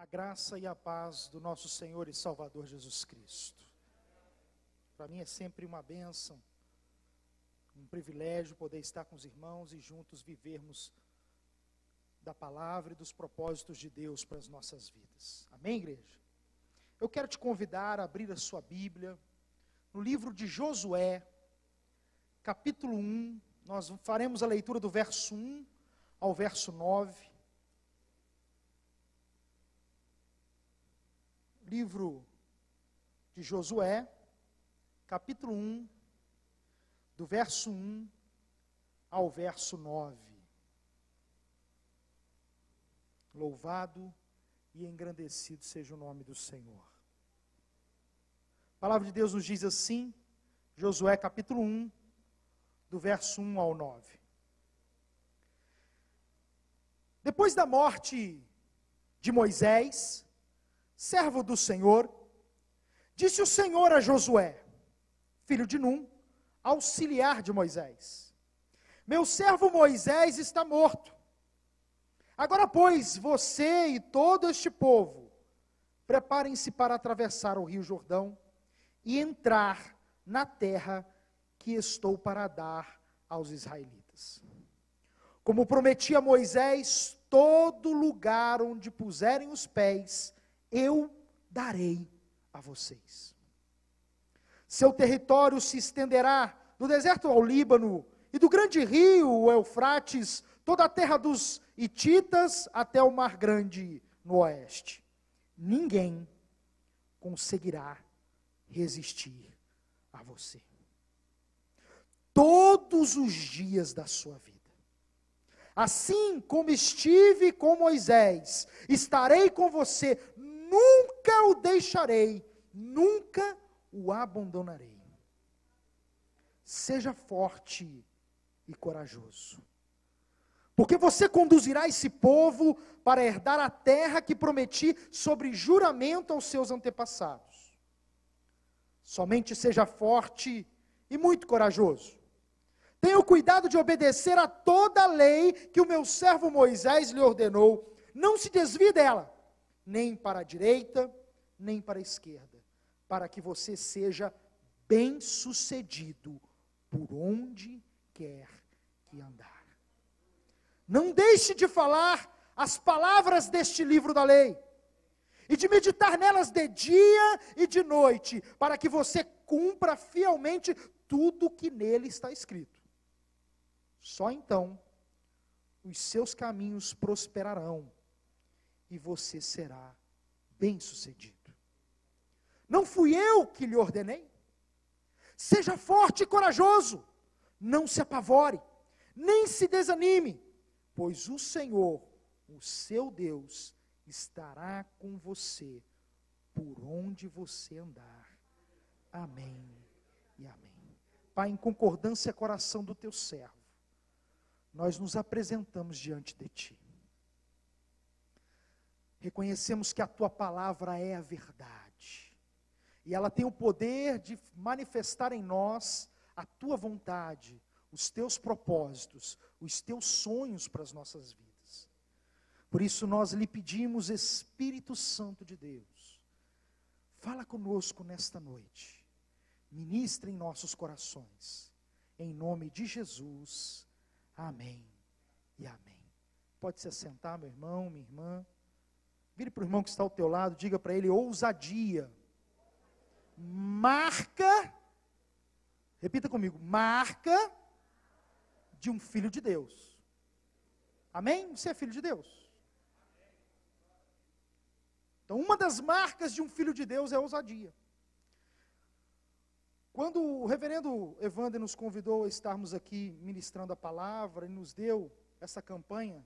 A graça e a paz do nosso Senhor e Salvador Jesus Cristo. Para mim é sempre uma bênção, um privilégio poder estar com os irmãos e juntos vivermos da palavra e dos propósitos de Deus para as nossas vidas. Amém, igreja? Eu quero te convidar a abrir a sua Bíblia no livro de Josué, capítulo 1. Nós faremos a leitura do verso 1 ao verso 9. Livro de Josué, capítulo 1, do verso 1 ao verso 9. Louvado e engrandecido seja o nome do Senhor. A palavra de Deus nos diz assim, Josué capítulo 1, do verso 1 ao 9. Depois da morte de Moisés, servo do Senhor, disse o Senhor a Josué, filho de Num, auxiliar de Moisés: meu servo Moisés está morto. Agora, pois, você e todo este povo, preparem-se para atravessar o rio Jordão e entrar na terra que estou para dar aos israelitas. Como prometi a Moisés, todo lugar onde puserem os pés, eu darei a vocês. Seu território se estenderá do deserto ao Líbano e do grande rio, o Eufrates, toda a terra dos hititas até o Mar Grande no oeste. Ninguém conseguirá resistir a você todos os dias da sua vida. Assim como estive com Moisés, estarei com você, nunca o deixarei, nunca o abandonarei. Seja forte e corajoso, porque você conduzirá esse povo para herdar a terra que prometi sobre juramento aos seus antepassados. Somente seja forte e muito corajoso. Tenha o cuidado de obedecer a toda a lei que o meu servo Moisés lhe ordenou. Não se desvie dela, nem para a direita, nem para a esquerda, para que você seja bem-sucedido por onde quer que andar. Não deixe de falar as palavras deste livro da lei, e de meditar nelas de dia e de noite, para que você cumpra fielmente tudo o que nele está escrito. Só então os seus caminhos prosperarão e você será bem-sucedido. Não fui eu que lhe ordenei? Seja forte e corajoso, não se apavore, nem se desanime, pois o Senhor, o seu Deus, estará com você por onde você andar. Amém e amém. Pai, em concordância com o coração do teu servo, nós nos apresentamos diante de ti. Reconhecemos que a tua palavra é a verdade, e ela tem o poder de manifestar em nós a tua vontade, os teus propósitos, os teus sonhos para as nossas vidas. Por isso nós lhe pedimos, Espírito Santo de Deus, fala conosco nesta noite, ministra em nossos corações, em nome de Jesus. Amém e amém. Pode se assentar, meu irmão, minha irmã. Vire para o irmão que está ao teu lado, diga para ele: ousadia. Marca, repita comigo, marca de um filho de Deus. Amém? Você é filho de Deus. Então, uma das marcas de um filho de Deus é a ousadia. Quando o reverendo Evander nos convidou a estarmos aqui ministrando a palavra e nos deu essa campanha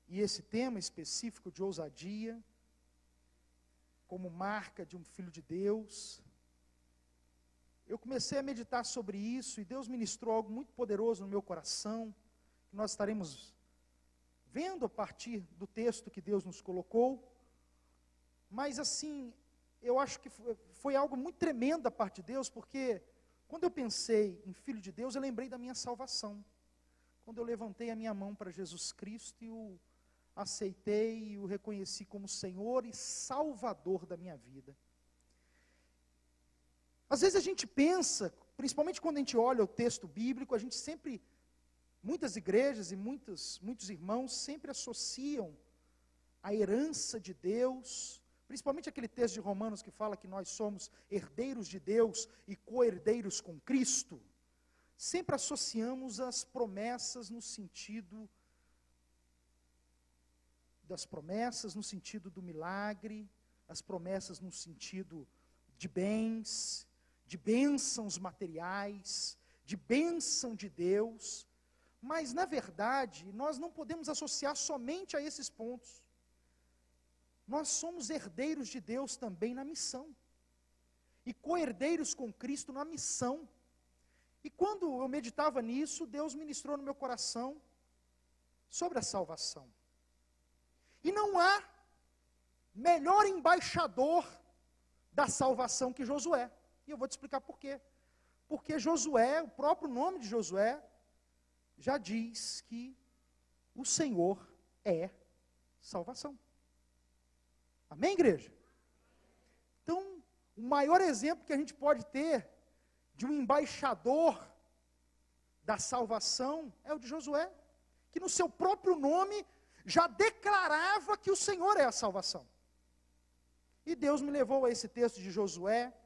e esse tema específico de ousadia, como marca de um filho de Deus, eu comecei a meditar sobre isso e Deus ministrou algo muito poderoso no meu coração, que nós estaremos vendo a partir do texto que Deus nos colocou, mas assim, eu acho que foi algo muito tremendo da parte de Deus, porque quando eu pensei em filho de Deus, eu lembrei da minha salvação. Quando eu levantei a minha mão para Jesus Cristo e aceitei e o reconheci como Senhor e Salvador da minha vida. Às vezes a gente pensa, principalmente quando a gente olha o texto bíblico, a gente sempre, muitas igrejas e muitos irmãos sempre associam a herança de Deus, principalmente aquele texto de Romanos que fala que nós somos herdeiros de Deus e co-herdeiros com Cristo, sempre associamos as promessas no sentido das promessas, no sentido do milagre, as promessas no sentido de bens, de bênçãos materiais, de bênção de Deus, mas na verdade nós não podemos associar somente a esses pontos. Nós somos herdeiros de Deus também na missão, e co-herdeiros com Cristo na missão. E quando eu meditava nisso, Deus ministrou no meu coração sobre a salvação. E não há melhor embaixador da salvação que Josué. E eu vou te explicar por quê. Porque Josué, o próprio nome de Josué, já diz que o Senhor é salvação. Amém, igreja? Então, o maior exemplo que a gente pode ter de um embaixador da salvação é o de Josué, que no seu próprio nome já declarava que o Senhor é a salvação. E Deus me levou a esse texto de Josué,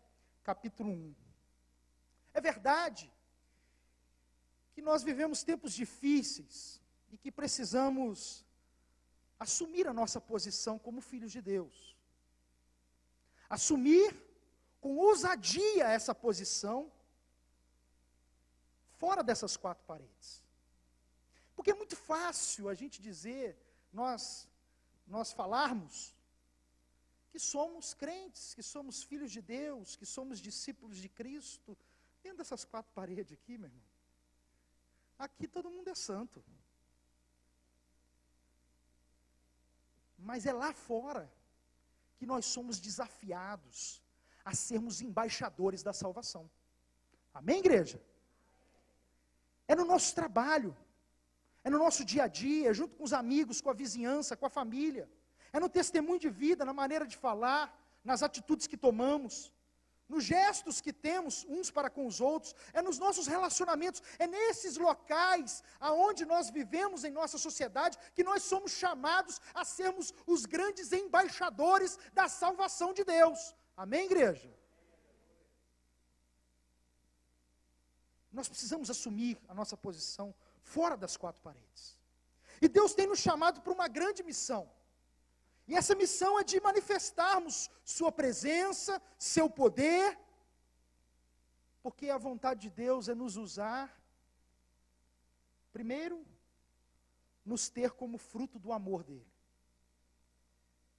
capítulo 1. É verdade que nós vivemos tempos difíceis e que precisamos assumir a nossa posição como filhos de Deus. Assumir com ousadia essa posição fora dessas quatro paredes. Porque é muito fácil a gente dizer, nós falarmos que somos crentes, que somos filhos de Deus, que somos discípulos de Cristo, dentro dessas quatro paredes aqui, meu irmão. Aqui todo mundo é santo. Mas é lá fora que nós somos desafiados a sermos embaixadores da salvação. Amém, igreja? É no nosso trabalho, é no nosso dia a dia, junto com os amigos, com a vizinhança, com a família. É no testemunho de vida, na maneira de falar, nas atitudes que tomamos, nos gestos que temos uns para com os outros, é nos nossos relacionamentos, é nesses locais aonde nós vivemos em nossa sociedade, que nós somos chamados a sermos os grandes embaixadores da salvação de Deus. Amém, igreja? Nós precisamos assumir a nossa posição fora das quatro paredes. E Deus tem nos chamado para uma grande missão. E essa missão é de manifestarmos sua presença, seu poder, porque a vontade de Deus é nos usar, primeiro, nos ter como fruto do amor dele.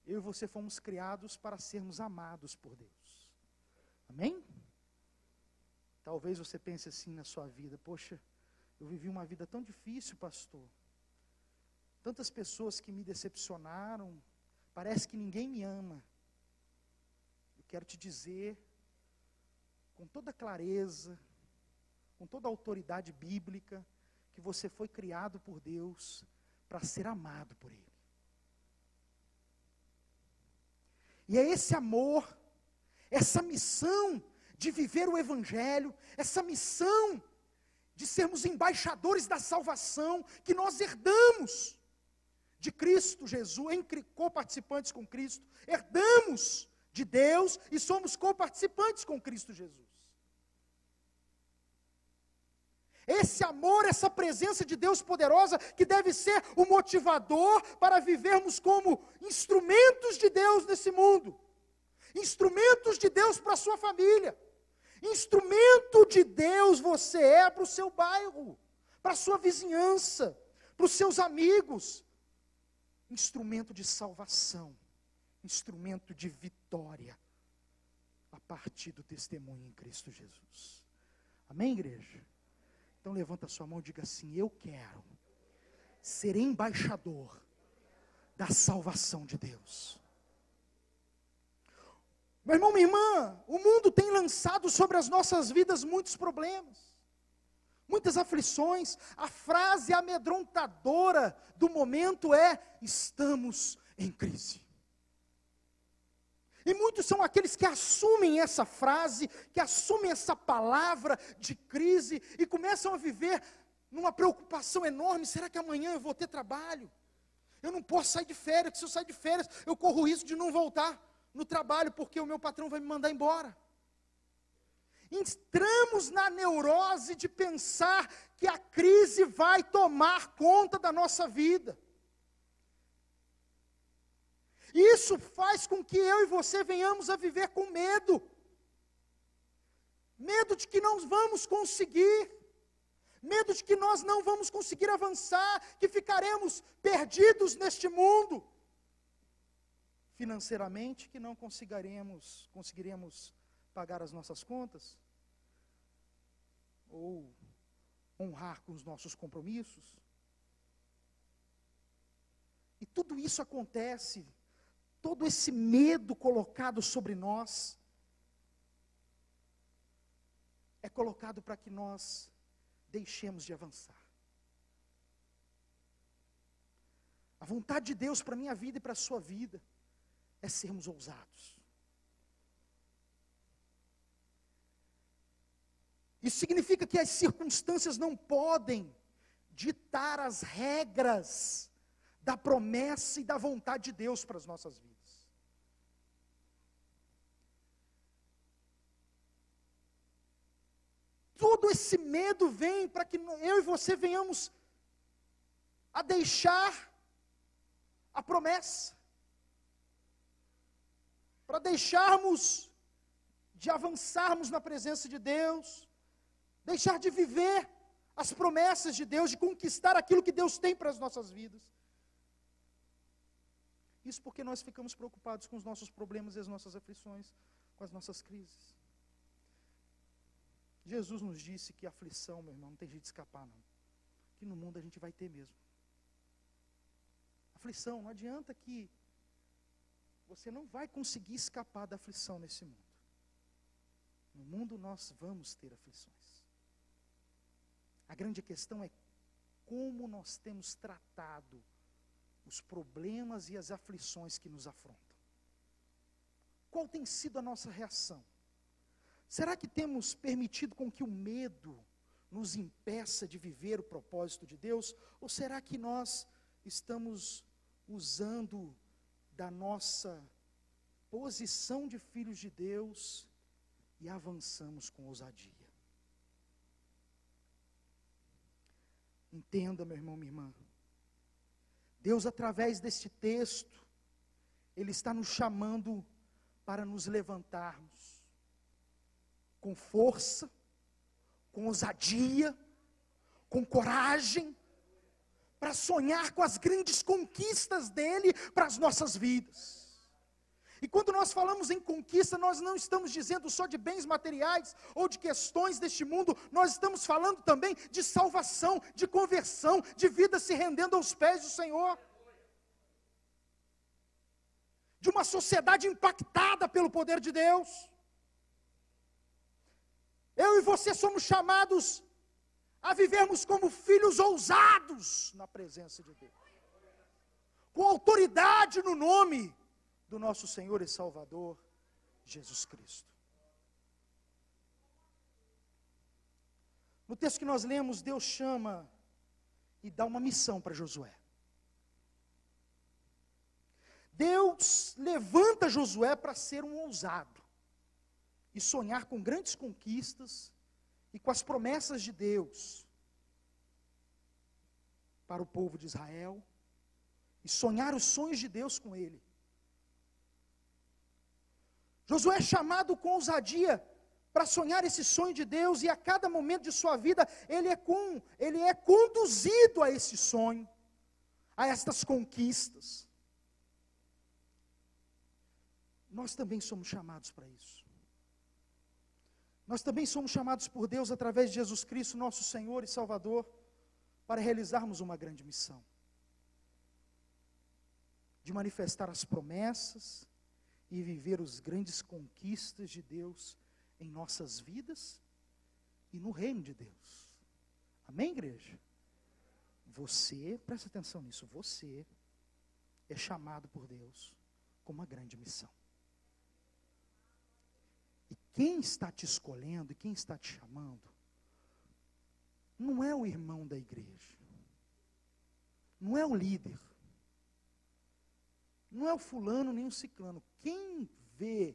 Eu e você fomos criados para sermos amados por Deus. Amém? Talvez você pense assim na sua vida, poxa, eu vivi uma vida tão difícil, pastor. Tantas pessoas que me decepcionaram, parece que ninguém me ama. Eu quero te dizer, com toda clareza, com toda a autoridade bíblica, que você foi criado por Deus para ser amado por Ele. E é esse amor, essa missão de viver o Evangelho, essa missão de sermos embaixadores da salvação, que nós herdamos de Cristo Jesus, coparticipantes com Cristo, herdamos de Deus e somos coparticipantes com Cristo Jesus. Esse amor, essa presença de Deus poderosa, que deve ser o motivador para vivermos como instrumentos de Deus nesse mundo, instrumentos de Deus para a sua família, instrumento de Deus você é para o seu bairro, para a sua vizinhança, para os seus amigos, instrumento de salvação, instrumento de vitória, a partir do testemunho em Cristo Jesus. Amém, igreja? Então levanta a sua mão e diga assim: eu quero ser embaixador da salvação de Deus. Meu irmão, minha irmã, o mundo tem lançado sobre as nossas vidas muitos problemas, muitas aflições. A frase amedrontadora do momento é: estamos em crise. E muitos são aqueles que assumem essa frase, que assumem essa palavra de crise e começam a viver numa preocupação enorme: será que amanhã eu vou ter trabalho? Eu não posso sair de férias, porque se eu sair de férias, eu corro o risco de não voltar no trabalho, porque o meu patrão vai me mandar embora. Entramos na neurose de pensar que a crise vai tomar conta da nossa vida. Isso faz com que eu e você venhamos a viver com medo. Medo de que não vamos conseguir. Medo de que nós não vamos conseguir avançar, que ficaremos perdidos neste mundo. Financeiramente, que não conseguiremos pagar as nossas contas, ou honrar com os nossos compromissos. E tudo isso acontece, todo esse medo colocado sobre nós, é colocado para que nós deixemos de avançar. A vontade de Deus para a minha vida e para a sua vida é sermos ousados. Isso significa que as circunstâncias não podem ditar as regras da promessa e da vontade de Deus para as nossas vidas. Todo esse medo vem para que eu e você venhamos a deixar a promessa, para deixarmos de avançarmos na presença de Deus, deixar de viver as promessas de Deus, de conquistar aquilo que Deus tem para as nossas vidas. Isso porque nós ficamos preocupados com os nossos problemas e as nossas aflições, com as nossas crises. Jesus nos disse que aflição, meu irmão, não tem jeito de escapar não. Que no mundo a gente vai ter mesmo. Aflição, não adianta que você não vai conseguir escapar da aflição nesse mundo. No mundo nós vamos ter aflições. A grande questão é como nós temos tratado os problemas e as aflições que nos afrontam. Qual tem sido a nossa reação? Será que temos permitido com que o medo nos impeça de viver o propósito de Deus? Ou será que nós estamos usando da nossa posição de filhos de Deus e avançamos com ousadia? Entenda, meu irmão, minha irmã. Deus, através deste texto, Ele está nos chamando para nos levantarmos com força, com ousadia, com coragem, para sonhar com as grandes conquistas dEle para as nossas vidas. E quando nós falamos em conquista, nós não estamos dizendo só de bens materiais ou de questões deste mundo, nós estamos falando também de salvação, de conversão, de vida se rendendo aos pés do Senhor. De uma sociedade impactada pelo poder de Deus. Eu e você somos chamados a vivermos como filhos ousados na presença de Deus. Com autoridade no nome do nosso Senhor e Salvador, Jesus Cristo. No texto que nós lemos, Deus chama e dá uma missão para Josué. Deus levanta Josué para ser um ousado e sonhar com grandes conquistas e com as promessas de Deus para o povo de Israel e sonhar os sonhos de Deus com ele. Josué é chamado com ousadia para sonhar esse sonho de Deus, e a cada momento de sua vida ele é conduzido a esse sonho, a estas conquistas. Nós também somos chamados para isso. Nós também somos chamados por Deus através de Jesus Cristo, nosso Senhor e Salvador, para realizarmos uma grande missão. De manifestar as promessas e viver as grandes conquistas de Deus em nossas vidas e no reino de Deus. Amém, igreja? Você, presta atenção nisso, você é chamado por Deus com uma grande missão. E quem está te escolhendo e quem está te chamando, não é o irmão da igreja, não é o líder, não é o fulano nem o ciclano. Quem vê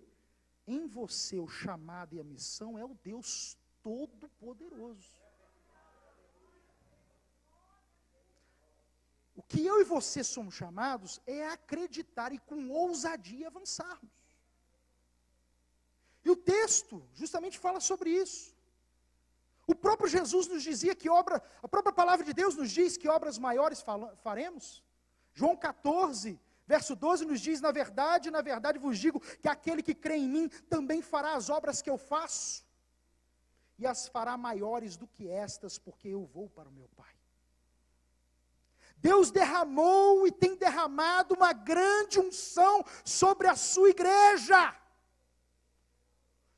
em você o chamado e a missão é o Deus Todo-Poderoso. O que eu e você somos chamados é acreditar e com ousadia avançarmos. E o texto justamente fala sobre isso. O próprio Jesus nos dizia que a própria palavra de Deus nos diz que obras maiores faremos. João 14, verso 12 nos diz: na verdade vos digo que aquele que crê em mim também fará as obras que eu faço, e as fará maiores do que estas, porque eu vou para o meu Pai. Deus derramou e tem derramado uma grande unção sobre a sua igreja,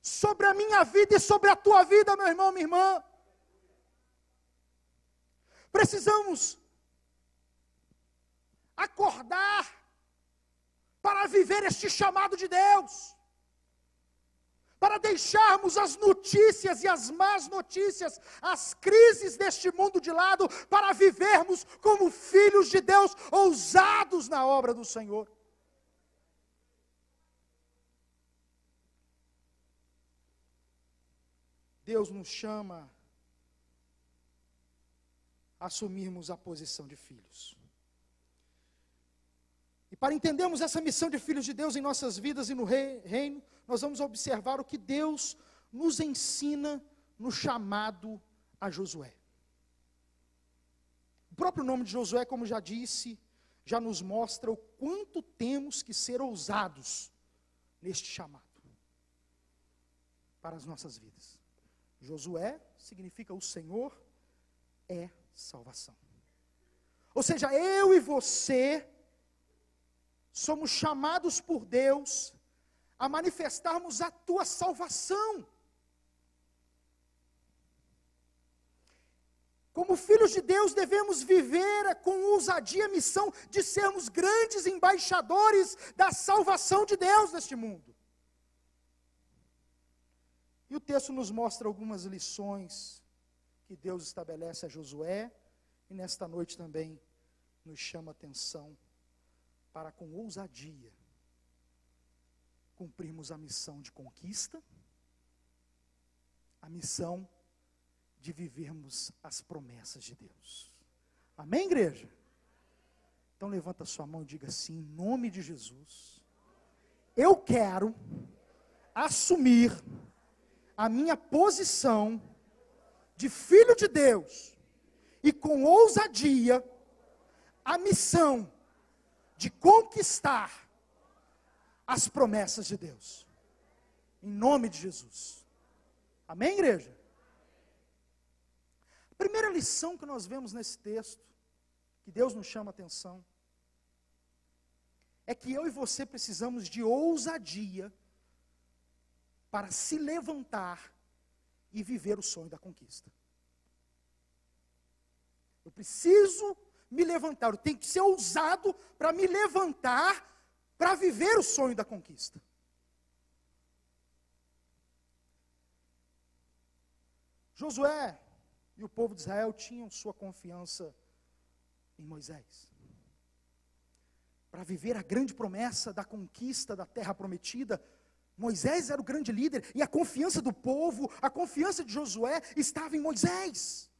sobre a minha vida e sobre a tua vida, meu irmão, minha irmã. Precisamos acordar para viver este chamado de Deus, para deixarmos as notícias e as más notícias, as crises deste mundo de lado, para vivermos como filhos de Deus, ousados na obra do Senhor. Deus nos chama a assumirmos a posição de filhos. E para entendermos essa missão de filhos de Deus em nossas vidas e no reino, nós vamos observar o que Deus nos ensina no chamado a Josué. O próprio nome de Josué, como já disse, já nos mostra o quanto temos que ser ousados neste chamado para as nossas vidas. Josué significa o Senhor é salvação. Ou seja, eu e você somos chamados por Deus a manifestarmos a tua salvação. Como filhos de Deus, devemos viver com ousadia a missão de sermos grandes embaixadores da salvação de Deus neste mundo. E o texto nos mostra algumas lições que Deus estabelece a Josué, e nesta noite também nos chama a atenção para, com ousadia, cumprirmos a missão de conquista, a missão de vivermos as promessas de Deus. Amém, igreja? Então levanta sua mão e diga assim: em nome de Jesus, eu quero assumir a minha posição de filho de Deus e com ousadia a missão de conquistar as promessas de Deus, em nome de Jesus. Amém, igreja? A primeira lição que nós vemos nesse texto, que Deus nos chama a atenção, é que eu e você precisamos de ousadia para se levantar e viver o sonho da conquista. Eu preciso me levantar, eu tenho que ser ousado para me levantar, para viver o sonho da conquista. Josué e o povo de Israel tinham sua confiança em Moisés. Para viver a grande promessa da conquista da terra prometida, Moisés era o grande líder, e a confiança do povo, a confiança de Josué estava em Moisés.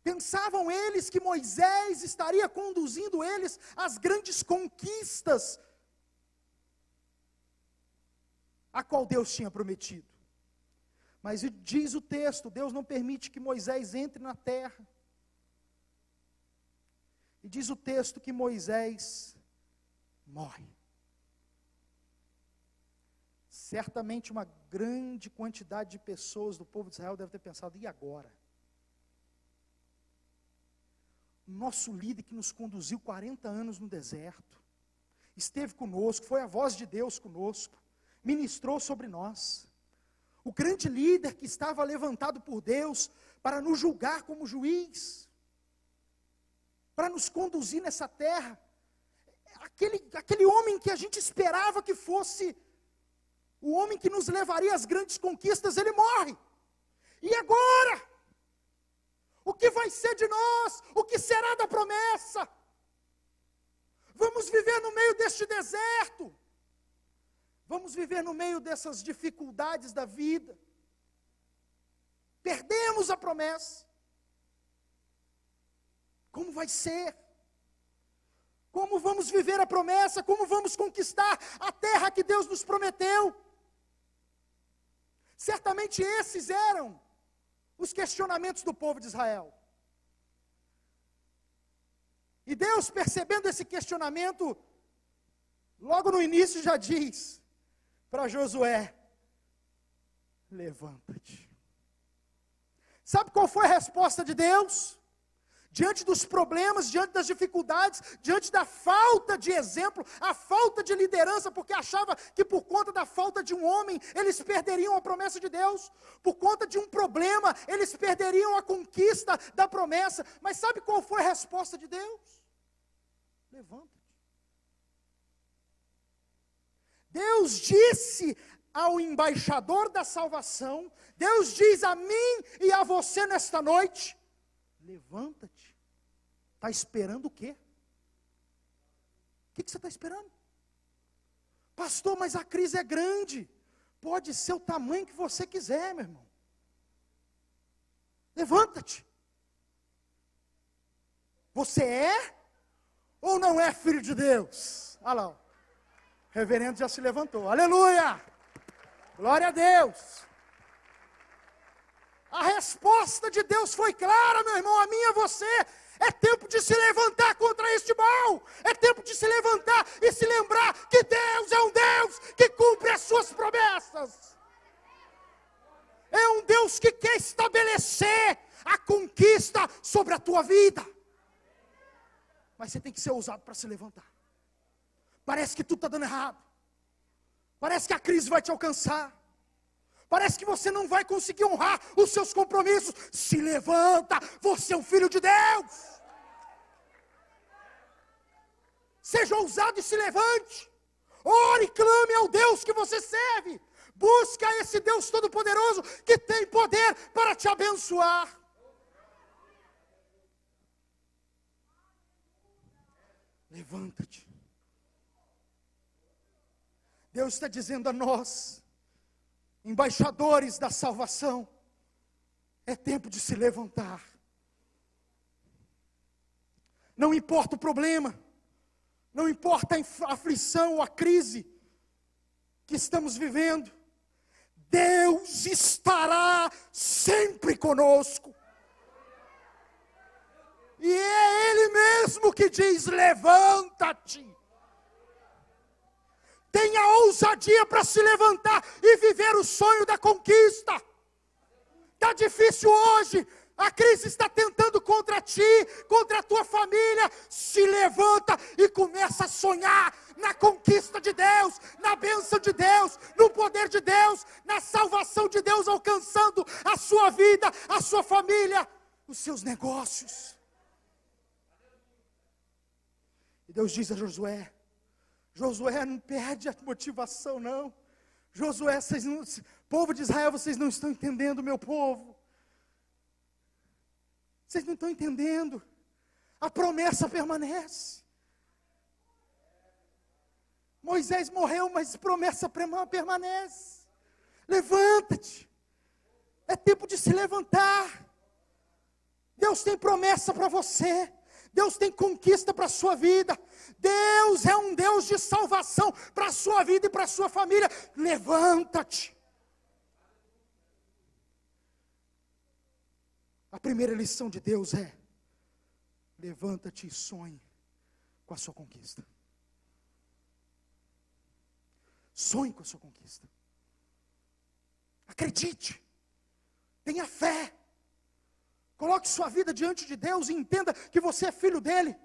Pensavam eles que Moisés estaria conduzindo eles às grandes conquistas a qual Deus tinha prometido. Mas diz o texto, Deus não permite que Moisés entre na terra. E diz o texto que Moisés morre. Certamente uma grande quantidade de pessoas do povo de Israel deve ter pensado: e agora? Nosso líder que nos conduziu 40 anos no deserto, esteve conosco, foi a voz de Deus conosco, ministrou sobre nós. o grande líder que estava levantado por Deus para nos julgar como juiz, para nos conduzir nessa terra, aquele homem que a gente esperava que fosse o homem que nos levaria às grandes conquistas, ele morre. E agora? O que vai ser de nós? O que será da promessa? Vamos viver no meio deste deserto. Vamos viver no meio dessas dificuldades da vida. Perdemos a promessa. Como vai ser? Como vamos viver a promessa? Como vamos conquistar a terra que Deus nos prometeu? Certamente esses eram os questionamentos do povo de Israel. E Deus, percebendo esse questionamento, logo no início já diz para Josué: levanta-te. Sabe qual foi a resposta de Deus? Diante dos problemas, diante das dificuldades, diante da falta de exemplo, a falta de liderança, porque achava que por conta da falta de um homem, eles perderiam a promessa de Deus. Por conta de um problema, eles perderiam a conquista da promessa. Mas sabe qual foi a resposta de Deus? Levanta-te. Deus disse ao embaixador da salvação, Deus diz a mim e a você nesta noite: levanta-te. Está esperando o quê? O que você está esperando? Pastor, mas a crise é grande. Pode ser o tamanho que você quiser, meu irmão. Levanta-te. Você é ou não é filho de Deus? Olha lá, o reverendo já se levantou. Aleluia! Glória a Deus! A resposta de Deus foi clara, meu irmão, a mim e a você. É tempo de se levantar contra este mal. É tempo de se levantar e se lembrar que Deus é um Deus que cumpre as suas promessas. É um Deus que quer estabelecer a conquista sobre a tua vida. Mas você tem que ser ousado para se levantar. Parece que tudo está dando errado. Parece que a crise vai te alcançar. Parece que você não vai conseguir honrar os seus compromissos. Se levanta, você é um filho de Deus. Seja ousado e se levante. Ore e clame ao Deus que você serve. Busca esse Deus Todo-Poderoso que tem poder para te abençoar. Levanta-te. Deus está dizendo a nós, embaixadores da salvação, é tempo de se levantar. Não importa o problema, não importa a aflição ou a crise que estamos vivendo, Deus estará sempre conosco. E é Ele mesmo que diz: levanta-te. Tenha ousadia para se levantar e viver o sonho da conquista. Está difícil hoje, a crise está tentando contra ti, contra a tua família. Se levanta e começa a sonhar na conquista de Deus, na bênção de Deus, no poder de Deus, na salvação de Deus alcançando a sua vida, a sua família, os seus negócios. E Deus diz a Josué: Josué, não perde a motivação não. Josué, povo de Israel, vocês não estão entendendo, meu povo. Vocês não estão entendendo. A promessa permanece. Moisés morreu, mas a promessa permanece. Levanta-te. É tempo de se levantar. Deus tem promessa para você. Deus tem conquista para a sua vida. Deus é um Deus de salvação para a sua vida e para a sua família. Levanta-te. A primeira lição de Deus é: levanta-te e sonhe com a sua conquista. Sonhe com a sua conquista. Acredite. Tenha fé. Coloque sua vida diante de Deus e entenda que você é filho dele.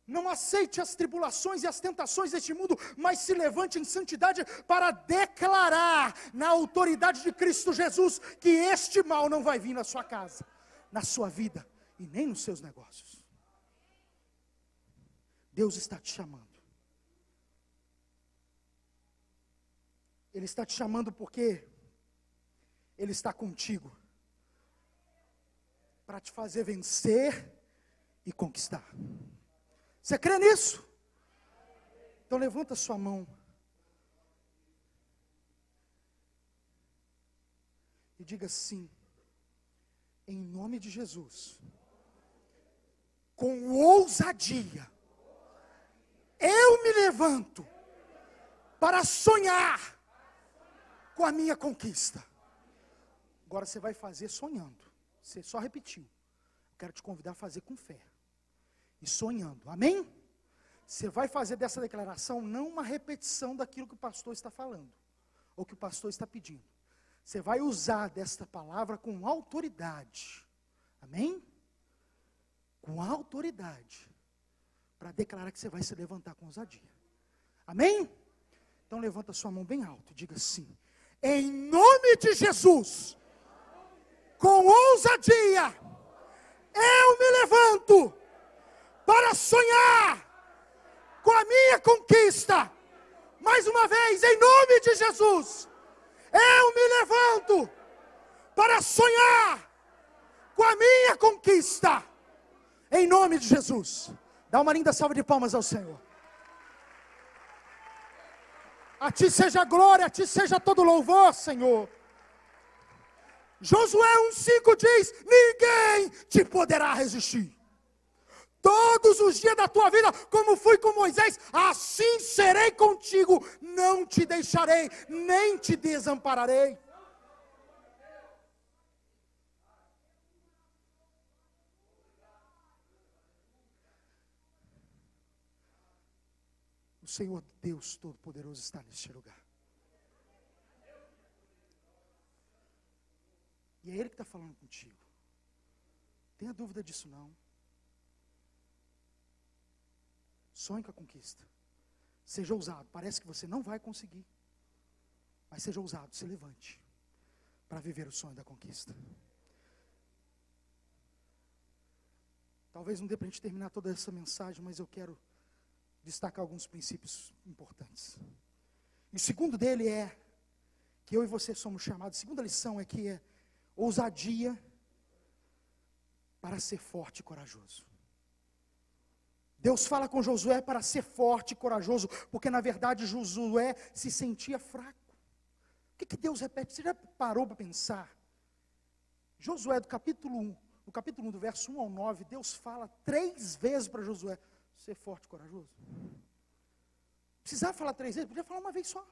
Não aceite as tribulações e as tentações deste mundo, mas se levante em santidade para declarar na autoridade de Cristo Jesus que este mal não vai vir na sua casa, na sua vida e nem nos seus negócios. Deus está te chamando. Ele está te chamando porque Ele está contigo para te fazer vencer e conquistar. Você crê nisso? Então levanta sua mão e diga assim: em nome de Jesus, com ousadia, eu me levanto para sonhar com a minha conquista. Agora você vai fazer sonhando. Você só repetiu. Eu quero te convidar a fazer com fé e sonhando, amém? Você vai fazer dessa declaração não uma repetição daquilo que o pastor está falando, ou que o pastor está pedindo. Você vai usar desta palavra com autoridade, amém? Com autoridade, para declarar que você vai se levantar com ousadia, amém? Então levanta sua mão bem alto e diga assim: em nome de Jesus, com ousadia, eu me levanto para sonhar com a minha conquista. Mais uma vez, em nome de Jesus, eu me levanto para sonhar com a minha conquista. Em nome de Jesus. Dá uma linda salva de palmas ao Senhor. A ti seja a glória, a ti seja todo louvor, Senhor. Josué 1,5 diz: ninguém te poderá resistir. Todos os dias da tua vida, como fui com Moisés, assim serei contigo. Não te deixarei, nem te desampararei. O Senhor Deus Todo-Poderoso está neste lugar. E é Ele que está falando contigo. Não tenha dúvida disso não. Sonhe com a conquista. Seja ousado. Parece que você não vai conseguir. Mas seja ousado, se levante para viver o sonho da conquista. Talvez não dê para a gente terminar toda essa mensagem, mas eu quero destacar alguns princípios importantes. E o segundo dele é que eu e você somos chamados. A segunda lição é que é ousadia para ser forte e corajoso. Deus fala com Josué para ser forte e corajoso, porque na verdade Josué se sentia fraco. O que Deus repete? Você já parou para pensar? Josué do capítulo 1, no capítulo 1 do verso 1 ao 9, Deus fala 3 vezes para Josué: ser forte e corajoso. Precisava falar 3 vezes? Podia falar uma vez só.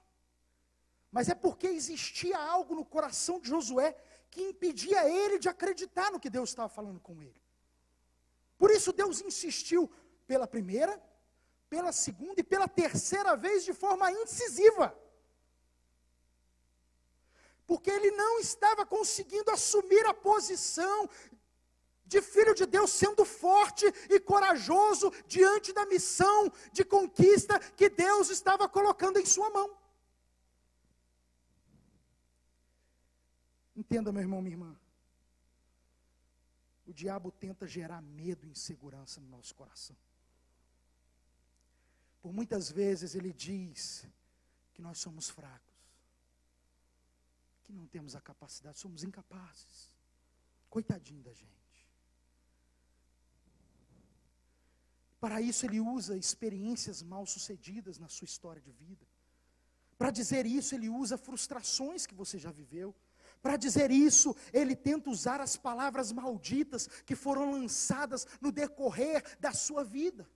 Mas é porque existia algo no coração de Josué que impedia ele de acreditar no que Deus estava falando com ele. Por isso Deus insistiu pela primeira, pela segunda e pela terceira vez de forma incisiva. Porque ele não estava conseguindo assumir a posição de filho de Deus, sendo forte e corajoso diante da missão de conquista que Deus estava colocando em sua mão. Entenda, meu irmão, minha irmã. O diabo tenta gerar medo e insegurança no nosso coração. Por muitas vezes ele diz que nós somos fracos, que não temos a capacidade, somos incapazes. Coitadinho da gente. Para isso ele usa experiências mal sucedidas na sua história de vida. Para dizer isso ele usa frustrações que você já viveu. Para dizer isso, ele tenta usar as palavras malditas que foram lançadas no decorrer da sua vida.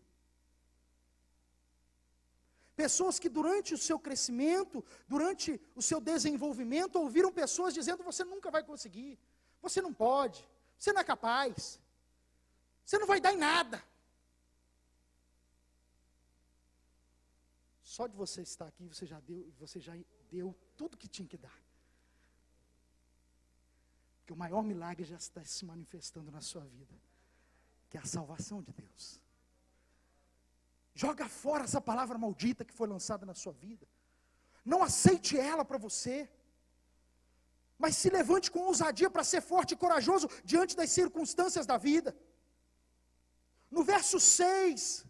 Pessoas que durante o seu crescimento, durante o seu desenvolvimento, ouviram pessoas dizendo: você nunca vai conseguir, você não pode, você não é capaz, você não vai dar em nada. Só de você estar aqui, você já deu tudo que tinha que dar. Que o maior milagre já está se manifestando na sua vida, que é a salvação de Deus. Joga fora essa palavra maldita que foi lançada na sua vida. Não aceite ela para você. Mas se levante com ousadia para ser forte e corajoso diante das circunstâncias da vida. No verso 6,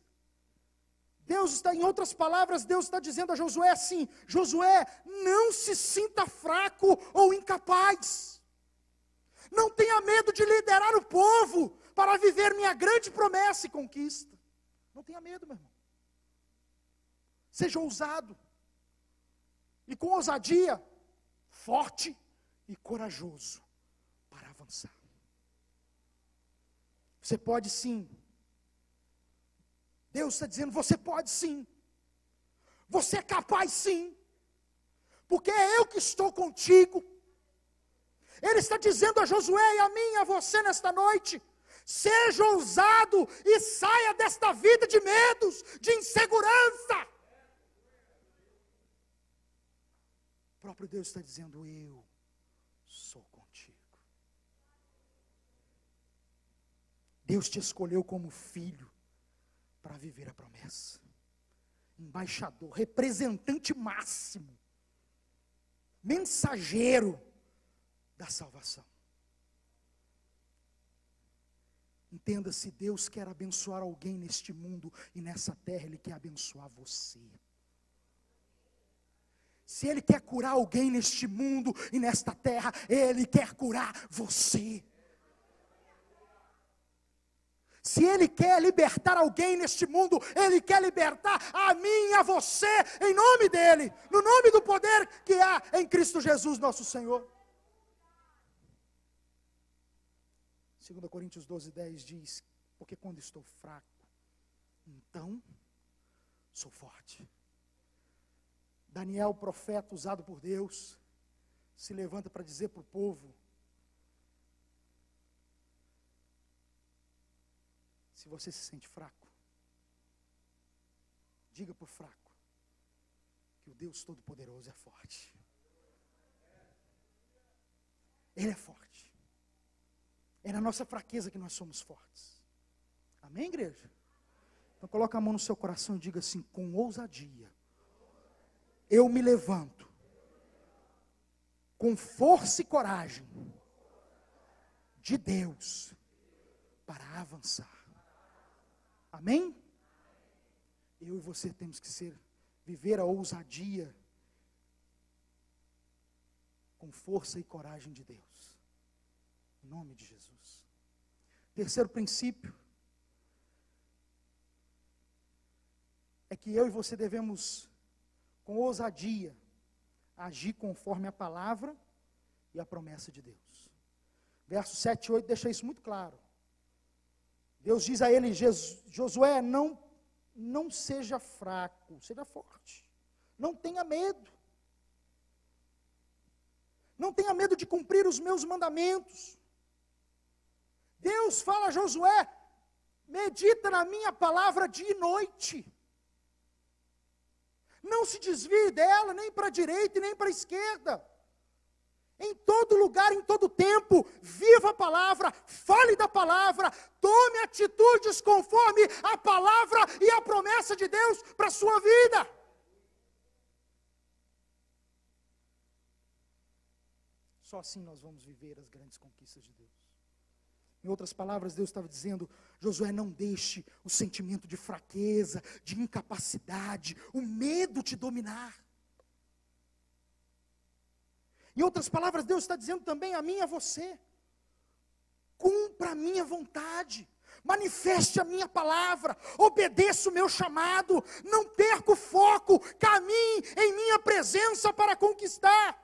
Deus está, em outras palavras, Deus está dizendo a Josué assim: Josué, não se sinta fraco ou incapaz. Não tenha medo de liderar o povo para viver minha grande promessa e conquista. Não tenha medo, meu irmão. Seja ousado. E com ousadia, forte e corajoso para avançar. Você pode sim. Deus está dizendo, você pode sim. Você é capaz sim. Porque é eu que estou contigo. Ele está dizendo a Josué e a mim e a você nesta noite: seja ousado e saia desta vida de medos, de insegurança. O próprio Deus está dizendo, eu sou contigo. Deus te escolheu como filho para viver a promessa. Embaixador, representante máximo, mensageiro da salvação. Entenda, se Deus quer abençoar alguém neste mundo e nessa terra, Ele quer abençoar você. Se Ele quer curar alguém neste mundo e nesta terra, Ele quer curar você. Se Ele quer libertar alguém neste mundo, Ele quer libertar a mim e a você, em nome dEle, no nome do poder que há em Cristo Jesus, nosso Senhor. 2 Coríntios 12:10 diz, porque quando estou fraco, então sou forte. Daniel, profeta usado por Deus, se levanta para dizer para o povo: se você se sente fraco, diga para o fraco que o Deus Todo-Poderoso é forte. Ele é forte. É na nossa fraqueza que nós somos fortes. Amém, igreja? Então coloca a mão no seu coração e diga assim, com ousadia: eu me levanto com força e coragem de Deus para avançar. Amém? Eu e você temos que viver a ousadia com força e coragem de Deus. Em nome de Jesus. Terceiro princípio é que eu e você devemos, com ousadia, agir conforme a palavra e a promessa de Deus. Versos 7 e 8 deixa isso muito claro. Deus diz a ele, Josué, não seja fraco, seja forte. Não tenha medo. Não tenha medo de cumprir os meus mandamentos. Deus fala a Josué, medita na minha palavra dia e noite. Não se desvie dela, nem para a direita e nem para a esquerda. Em todo lugar, em todo tempo, viva a palavra, fale da palavra, tome atitudes conforme a palavra e a promessa de Deus para a sua vida. Só assim nós vamos viver as grandes conquistas de Deus. Em outras palavras, Deus estava dizendo, Josué, não deixe o sentimento de fraqueza, de incapacidade, o medo te dominar. Em outras palavras, Deus está dizendo também a mim e a você, cumpra a minha vontade, manifeste a minha palavra, obedeça o meu chamado, não perca o foco, caminhe em minha presença para conquistar.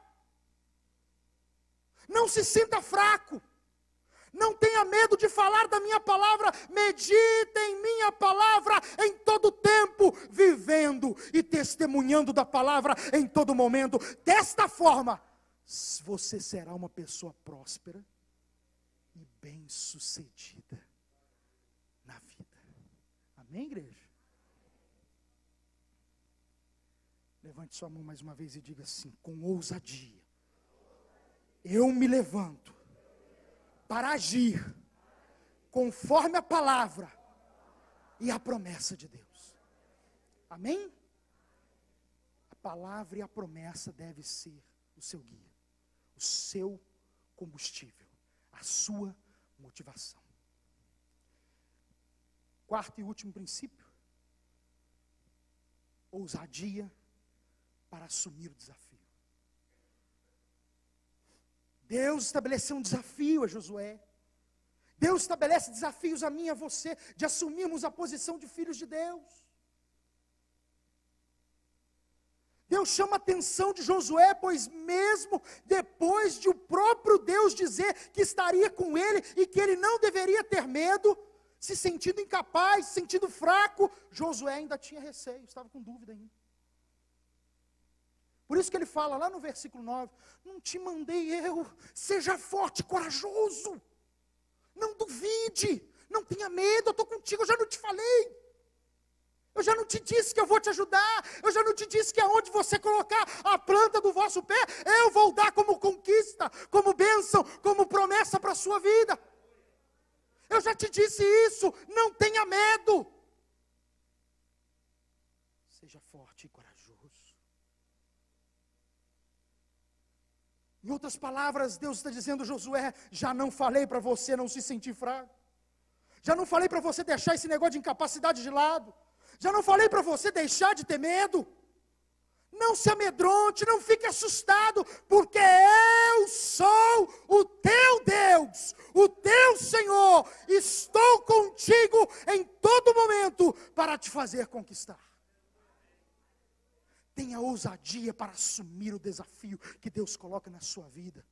Não se sinta fraco. Não tenha medo de falar da minha palavra, medite em minha palavra em todo tempo, vivendo e testemunhando da palavra em todo momento. Desta forma, você será uma pessoa próspera e bem-sucedida na vida. Amém, igreja? Levante sua mão mais uma vez e diga assim, com ousadia: eu me levanto para agir conforme a palavra e a promessa de Deus. Amém? A palavra e a promessa devem ser o seu guia, o seu combustível, a sua motivação. Quarto e último princípio: ousadia para assumir o desafio. Deus estabeleceu um desafio a Josué. Deus estabelece desafios a mim e a você, de assumirmos a posição de filhos de Deus. Deus chama a atenção de Josué, pois mesmo depois de o próprio Deus dizer que estaria com ele e que ele não deveria ter medo, se sentindo incapaz, se sentindo fraco, Josué ainda tinha receio, estava com dúvida ainda. Por isso que ele fala lá no versículo 9, não te mandei eu, seja forte e corajoso, não duvide, não tenha medo, eu estou contigo, eu já não te falei. Eu já não te disse que eu vou te ajudar, eu já não te disse que aonde você colocar a planta do vosso pé, eu vou dar como conquista, como bênção, como promessa para a sua vida. Eu já te disse isso, não tenha medo. Seja forte e corajoso. Em outras palavras, Deus está dizendo: Josué, já não falei para você não se sentir fraco. Já não falei para você deixar esse negócio de incapacidade de lado. Já não falei para você deixar de ter medo? Não se amedronte, não fique assustado, porque eu sou o teu Deus, o teu Senhor. Estou contigo em todo momento para te fazer conquistar. Tenha ousadia para assumir o desafio que Deus coloca na sua vida,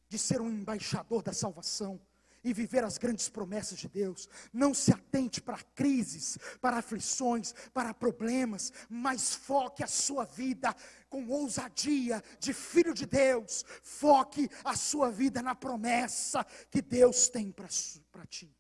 de ser um embaixador da salvação e viver as grandes promessas de Deus. Não se atente para crises, para aflições, para problemas, mas foque a sua vida com ousadia de filho de Deus. Foque a sua vida na promessa que Deus tem para ti.